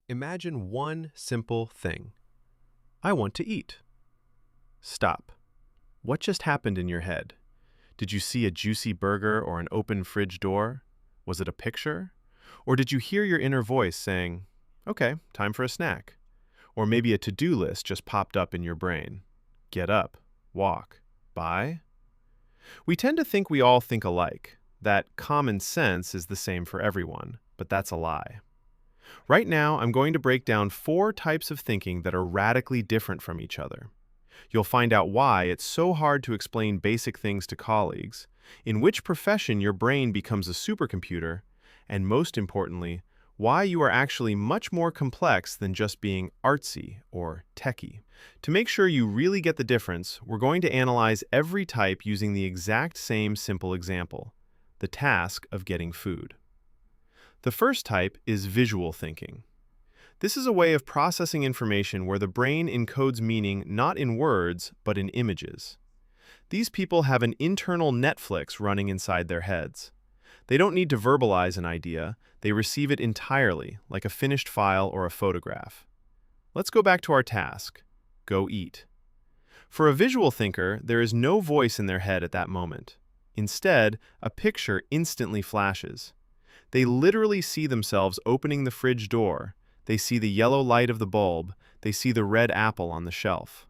Imagine one simple thing. I want to eat. Stop. What just happened in your head? Did you see a juicy burger or an open fridge door? Was it a picture? Or did you hear your inner voice saying, okay, time for a snack? Or maybe a to-do list just popped up in your brain. Get up, walk, buy? We tend to think we all think alike, that common sense is the same for everyone, but that's a lie. Right now, I'm going to break down 4 types of thinking that are radically different from each other. You'll find out why it's so hard to explain basic things to colleagues, in which profession your brain becomes a supercomputer, and most importantly, why you are actually much more complex than just being artsy or techie. To make sure you really get the difference, we're going to analyze every type using the exact same simple example, the task of getting food. The first type is visual thinking. This is a way of processing information where the brain encodes meaning not in words, but in images. These people have an internal Netflix running inside their heads. They don't need to verbalize an idea, they receive it entirely, like a finished file or a photograph. Let's go back to our task. Go eat. For a visual thinker, there is no voice in their head at that moment. Instead, a picture instantly flashes. They literally see themselves opening the fridge door. They see the yellow light of the bulb. They see the red apple on the shelf.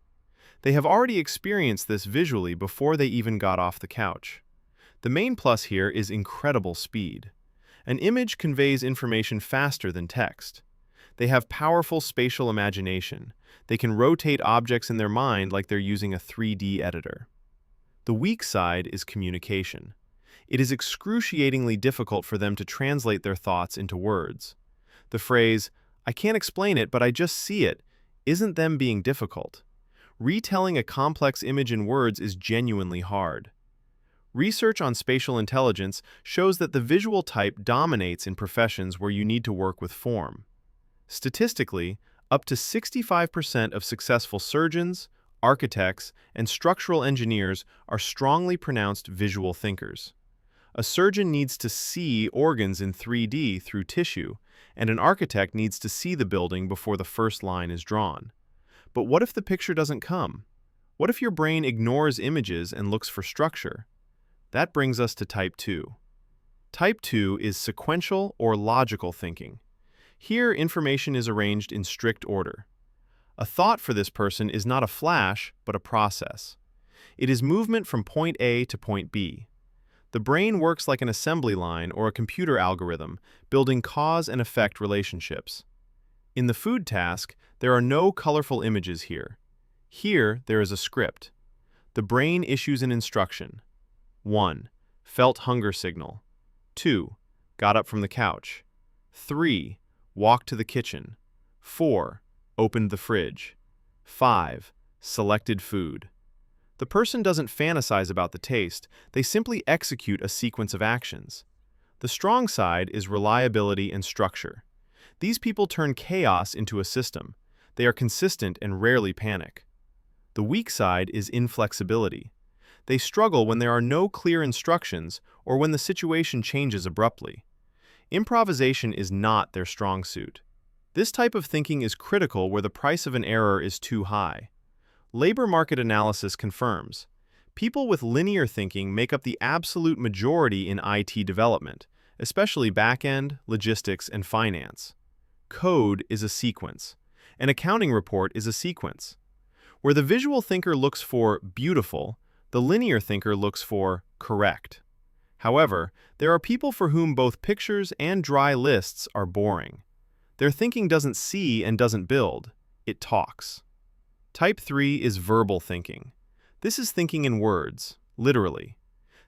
They have already experienced this visually before they even got off the couch. The main plus here is incredible speed. An image conveys information faster than text. They have powerful spatial imagination. They can rotate objects in their mind like they're using a 3D editor. The weak side is communication. It is excruciatingly difficult for them to translate their thoughts into words. The phrase, "I can't explain it, but I just see it," isn't them being difficult. Retelling a complex image in words is genuinely hard. Research on spatial intelligence shows that the visual type dominates in professions where you need to work with form. Statistically, up to 65% of successful surgeons, architects, and structural engineers are strongly pronounced visual thinkers. A surgeon needs to see organs in 3D through tissue, and an architect needs to see the building before the first line is drawn. But what if the picture doesn't come? What if your brain ignores images and looks for structure? That brings us to Type 2. Type 2 is sequential or logical thinking. Here, information is arranged in strict order. A thought for this person is not a flash, but a process. It is movement from point A to point B. The brain works like an assembly line or a computer algorithm, building cause and effect relationships. In the food task, there are no colorful images here. Here, there is a script. The brain issues an instruction. 1. Felt hunger signal. 2. Got up from the couch. 3. Walked to the kitchen. 4. Opened the fridge. 5. Selected food. The person doesn't fantasize about the taste, they simply execute a sequence of actions. The strong side is reliability and structure. These people turn chaos into a system. They are consistent and rarely panic. The weak side is inflexibility. They struggle when there are no clear instructions or when the situation changes abruptly. Improvisation is not their strong suit. This type of thinking is critical where the price of an error is too high. Labor market analysis confirms, people with linear thinking make up the absolute majority in IT development, especially back-end, logistics, and finance. Code is a sequence. An accounting report is a sequence. Where the visual thinker looks for beautiful, the linear thinker looks for correct. However, there are people for whom both pictures and dry lists are boring. Their thinking doesn't see and doesn't build, it talks. Type 3 is verbal thinking. This is thinking in words, literally.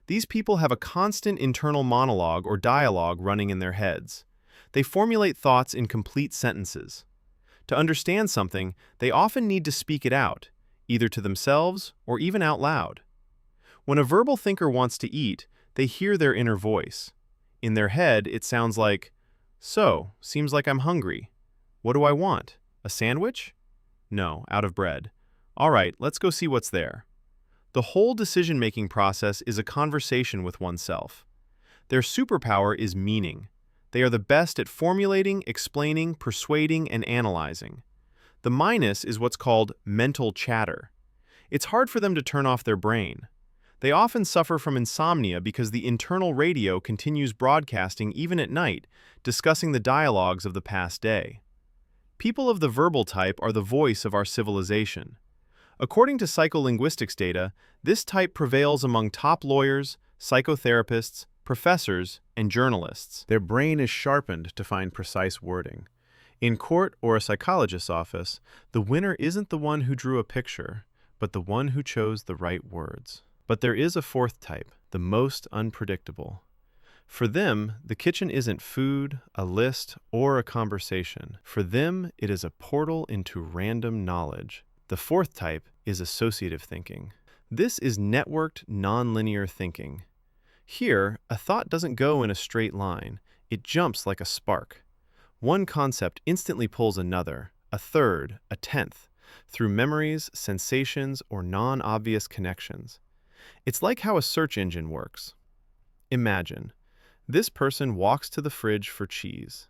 These people have a constant internal monologue or dialogue running in their heads. They formulate thoughts in complete sentences. To understand something, they often need to speak it out, either to themselves or even out loud. When a verbal thinker wants to eat, they hear their inner voice. In their head, it sounds like, "So, seems like I'm hungry. What do I want? A sandwich? No, out of bread. All right, let's go see what's there." The whole decision-making process is a conversation with oneself. Their superpower is meaning. They are the best at formulating, explaining, persuading, and analyzing. The minus is what's called mental chatter. It's hard for them to turn off their brain. They often suffer from insomnia because the internal radio continues broadcasting even at night, discussing the dialogues of the past day. People of the verbal type are the voice of our civilization. According to psycholinguistics data, this type prevails among top lawyers, psychotherapists, professors, and journalists. Their brain is sharpened to find precise wording. In court or a psychologist's office, the winner isn't the one who drew a picture, but the one who chose the right words. But there is a fourth type, the most unpredictable. For them, the kitchen isn't food, a list, or a conversation. For them, it is a portal into random knowledge. The fourth type is associative thinking. This is networked, nonlinear thinking. Here, a thought doesn't go in a straight line. It jumps like a spark. One concept instantly pulls another, a third, a tenth, through memories, sensations, or non-obvious connections. It's like how a search engine works. Imagine, this person walks to the fridge for cheese.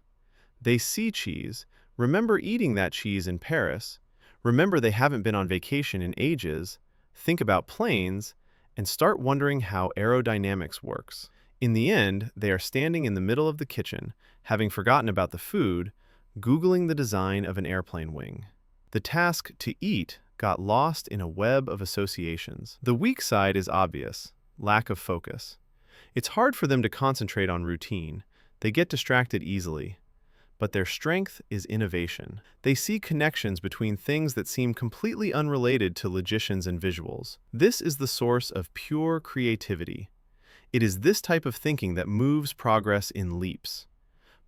They see cheese, remember eating that cheese in Paris, remember they haven't been on vacation in ages, think about planes, and start wondering how aerodynamics works. In the end, they are standing in the middle of the kitchen, having forgotten about the food, Googling the design of an airplane wing. The task to eat got lost in a web of associations. The weak side is obvious, lack of focus. It's hard for them to concentrate on routine. They get distracted easily. But their strength is innovation. They see connections between things that seem completely unrelated to logicians and visuals. This is the source of pure creativity. It is this type of thinking that moves progress in leaps.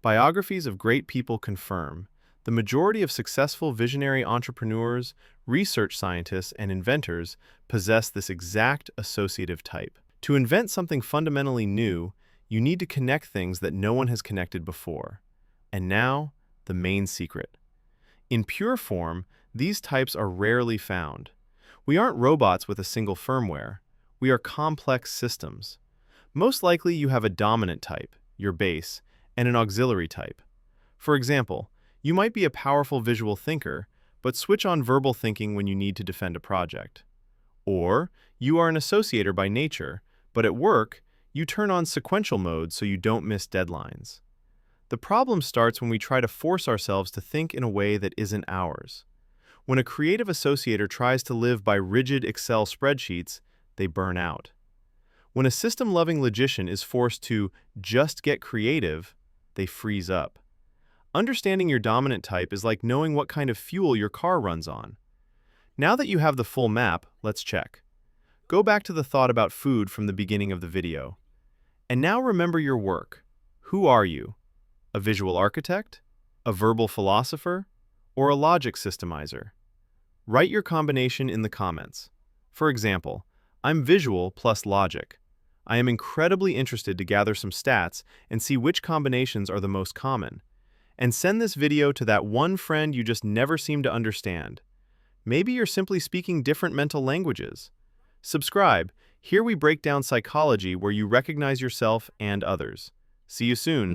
Biographies of great people confirm the majority of successful visionary entrepreneurs, research scientists, and inventors possess this exact associative type. To invent something fundamentally new, you need to connect things that no one has connected before. And now, the main secret. In pure form, these types are rarely found. We aren't robots with a single firmware. We are complex systems. Most likely you have a dominant type, your base, and an auxiliary type. For example, you might be a powerful visual thinker, but switch on verbal thinking when you need to defend a project. Or, you are an associator by nature, but at work, you turn on sequential mode so you don't miss deadlines. The problem starts when we try to force ourselves to think in a way that isn't ours. When a creative associator tries to live by rigid Excel spreadsheets, they burn out. When a system-loving logician is forced to just get creative, they freeze up. Understanding your dominant type is like knowing what kind of fuel your car runs on. Now that you have the full map, let's check. Go back to the thought about food from the beginning of the video. And now remember your work. Who are you? A visual architect? A verbal philosopher? Or a logic systemizer? Write your combination in the comments. For example, I'm visual plus logic. I am incredibly interested to gather some stats and see which combinations are the most common. And send this video to that one friend you just never seem to understand. Maybe you're simply speaking different mental languages. Subscribe. Here we break down psychology where you recognize yourself and others. See you soon.